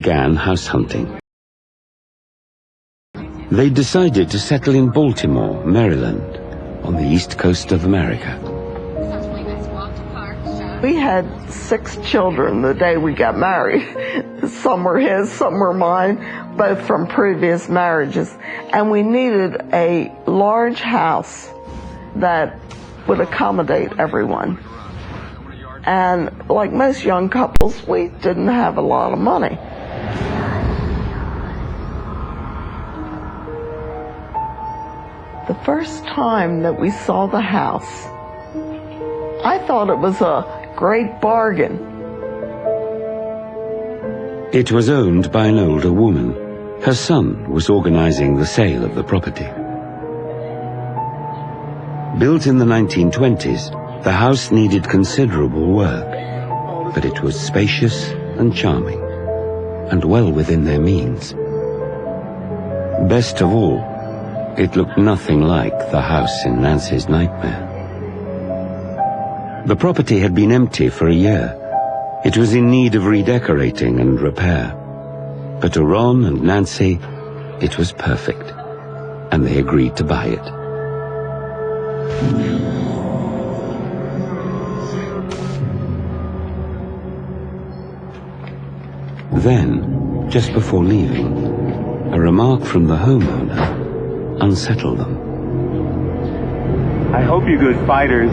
began house hunting. They decided to settle in Baltimore, Maryland, on the east coast of America. We had 6 children the day we got married. Some were his, some were mine, both from previous marriages. And we needed a large house that would accommodate everyone. And like most young couples, we didn't have a lot of money. The first time that we saw the house, I thought it was a great bargain. It was owned by an older woman. Her son was organizing the sale of the property. Built in the 1920s, the house needed considerable work, but it was spacious and charming, and well within their means. Best of all, it looked nothing like the house in Nancy's nightmare. The property had been empty for a year. It was in need of redecorating and repair. But to Ron and Nancy, it was perfect, and they agreed to buy it. Then, just before leaving, a remark from the homeowner unsettled them. I hope you're good fighters.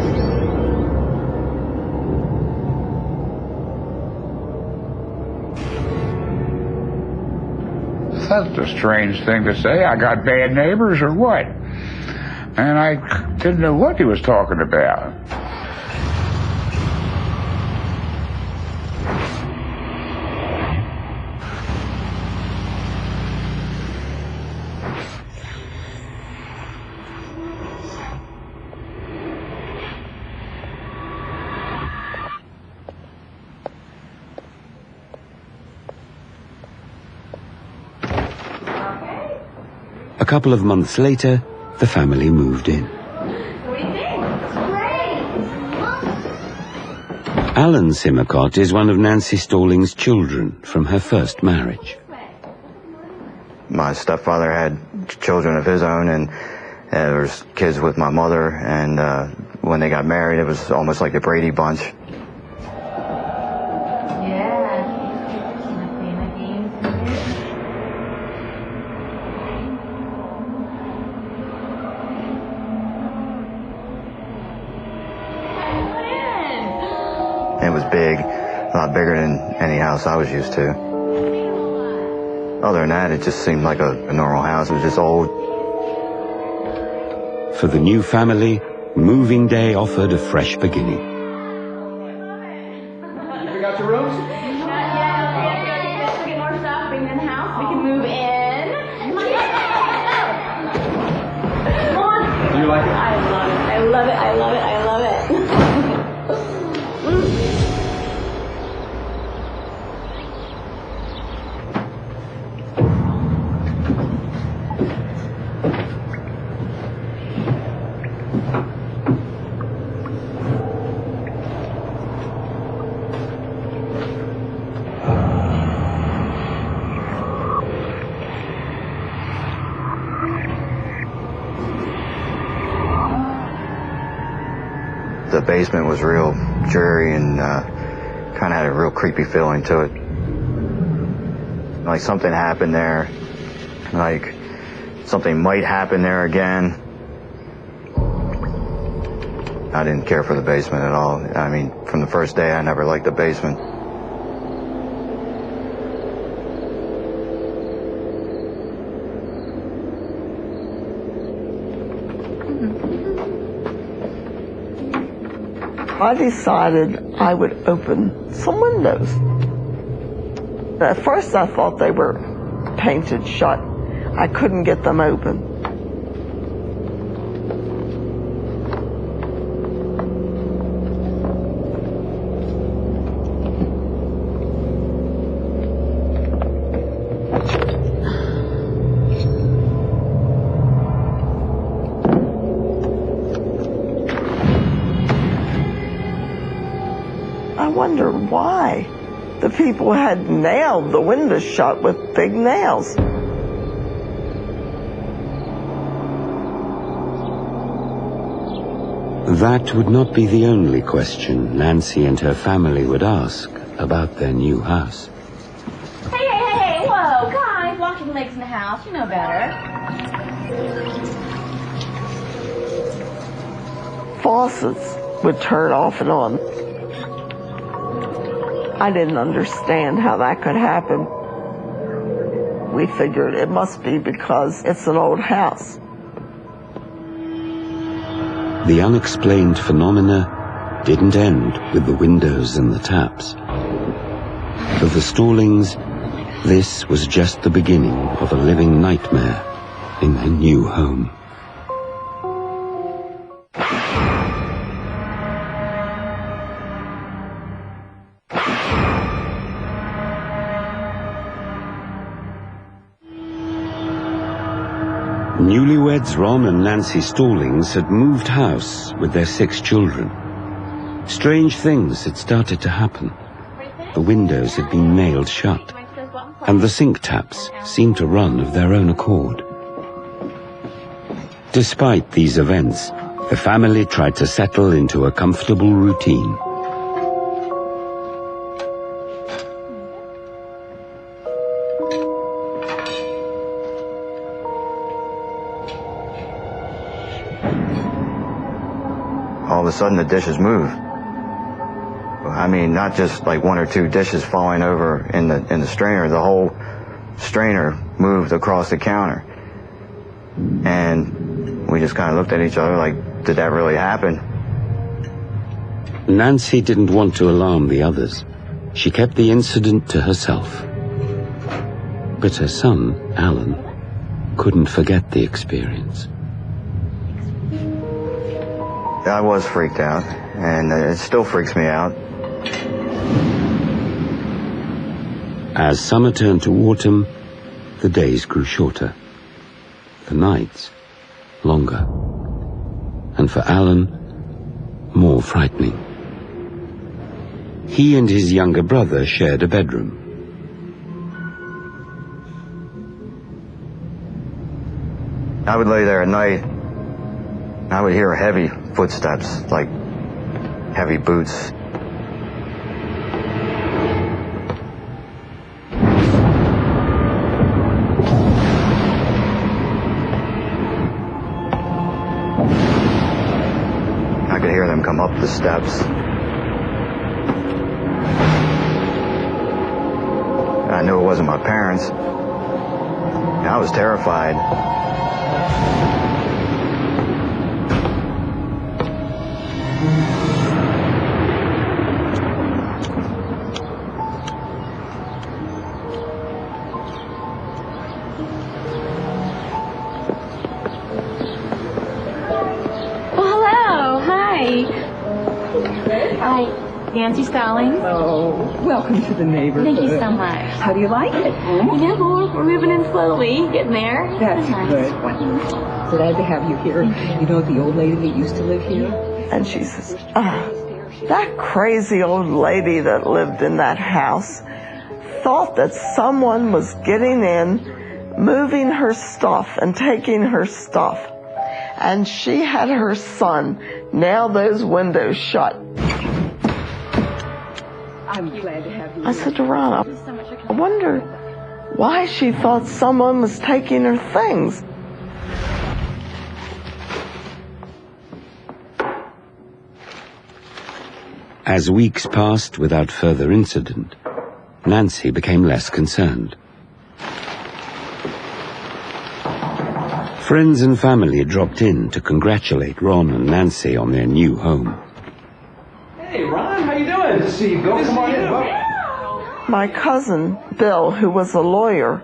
That's a strange thing to say. I got bad neighbors or what? And I didn't know what he was talking about. A couple of months later, the family moved in. Alan Simmercott is one of Nancy Stalling's children from her first marriage. My stepfather had children of his own, and there was kids with my mother, and when they got married, it was almost like the Brady Bunch. It was big, a lot bigger than any house I was used to. Other than that, it just seemed like a normal house. It was just old. For the new family, moving day offered a fresh beginning. You pick out your rooms? Let's get more stuff, bring in the house, we can move in. Do you like it? I love it, I love it, I love it, I love it. The basement was real dreary and kind of had a real creepy feeling to it. Like something happened there, like something might happen there again. I didn't care for the basement at all. I mean, from the first day, I never liked the basement. I decided I would open some windows. At first I thought they were painted shut. I couldn't get them open. I wondered why. The people had nailed the windows shut with big nails. That would not be the only question Nancy and her family would ask about their new house. Hey, whoa, guys, washing legs in the house, you know better. Faucets would turn off and on. I didn't understand how that could happen. We figured it must be because it's an old house. The unexplained phenomena didn't end with the windows and the taps. For the Stallings, this was just the beginning of a living nightmare in their new home. Newlyweds Ron and Nancy Stallings had moved house with their 6 children. Strange things had started to happen. The windows had been nailed shut, and the sink taps seemed to run of their own accord. Despite these events, the family tried to settle into a comfortable routine. All of a sudden the dishes move. I mean, not just like 1 or 2 dishes falling over in the strainer. The whole strainer moved across the counter. And we just kind of looked at each other like, did that really happen? Nancy didn't want to alarm the others. She kept the incident to herself. But her son, Alan, couldn't forget the experience. I was freaked out, and it still freaks me out. As summer turned to autumn, the days grew shorter, the nights longer, and for Alan, more frightening. He and his younger brother shared a bedroom. I would lay there at night, and I would hear heavy footsteps, like heavy boots. I could hear them come up the steps. I knew it wasn't my parents. And I was terrified. Hi, Nancy Stallings. Oh, welcome to the neighborhood. Thank you so much. How do you like it? You know, we're moving in slowly, getting there. That's nice. good. Glad to have you here. You know the old lady that used to live here? And she says, that crazy old lady that lived in that house thought that someone was getting in, moving her stuff and taking her stuff. And she had her son nail those windows shut. I'm glad to have you. I said to Ron, I wonder why she thought someone was taking her things. As weeks passed without further incident, Nancy became less concerned. Friends and family dropped in to congratulate Ron and Nancy on their new home. Hey, Ron, how you doing? Good to see you. Go, come on in. My cousin, Bill, who was a lawyer,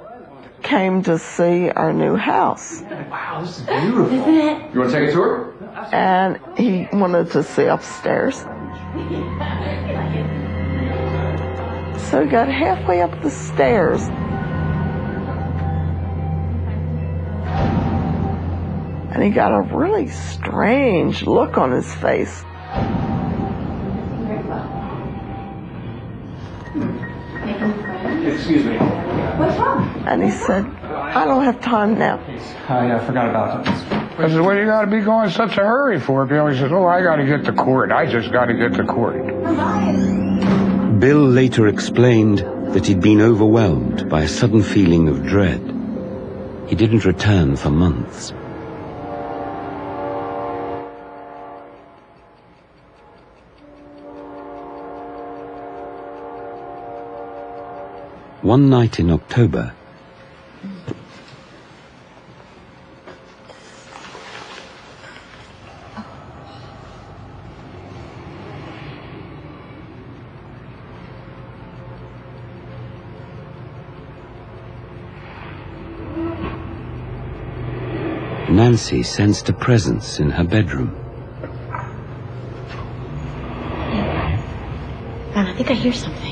came to see our new house. Wow, this is beautiful. Isn't it? You want to take a tour? And he wanted to see upstairs. So he got halfway up the stairs. And he got a really strange look on his face. excuse me. What's wrong? And he said, I don't have time now. I forgot about it. I said, what do you got to be going in such a hurry for? Bill, he says, oh, I got to get to court. I just got to get to court. Bill later explained that he'd been overwhelmed by a sudden feeling of dread. He didn't return for months. One night in October, Nancy sensed a presence in her bedroom. Ron, I think I hear something.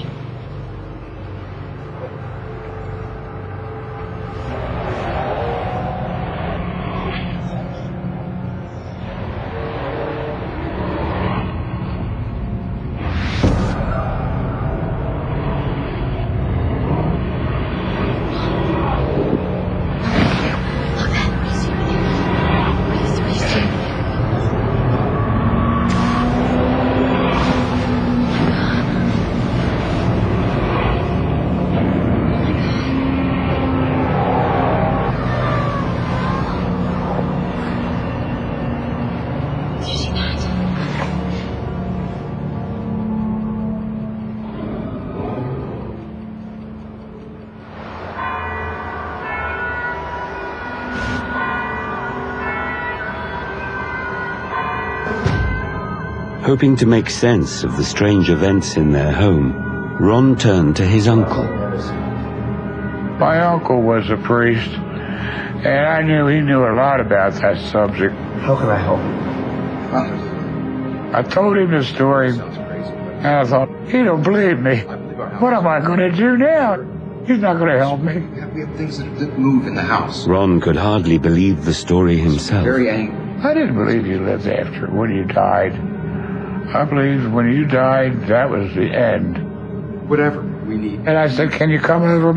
Hoping to make sense of the strange events in their home, Ron turned to his uncle. My uncle was a priest, and I knew he knew a lot about that subject. How can I help? I told him the story, and I thought, he don't believe me. What am I going to do now? He's not going to help me. We have things that move in the house. Ron could hardly believe the story himself. Very angry. I didn't believe you lived after when you died. I believed when you died, that was the end. Whatever we need. And I said, can you come over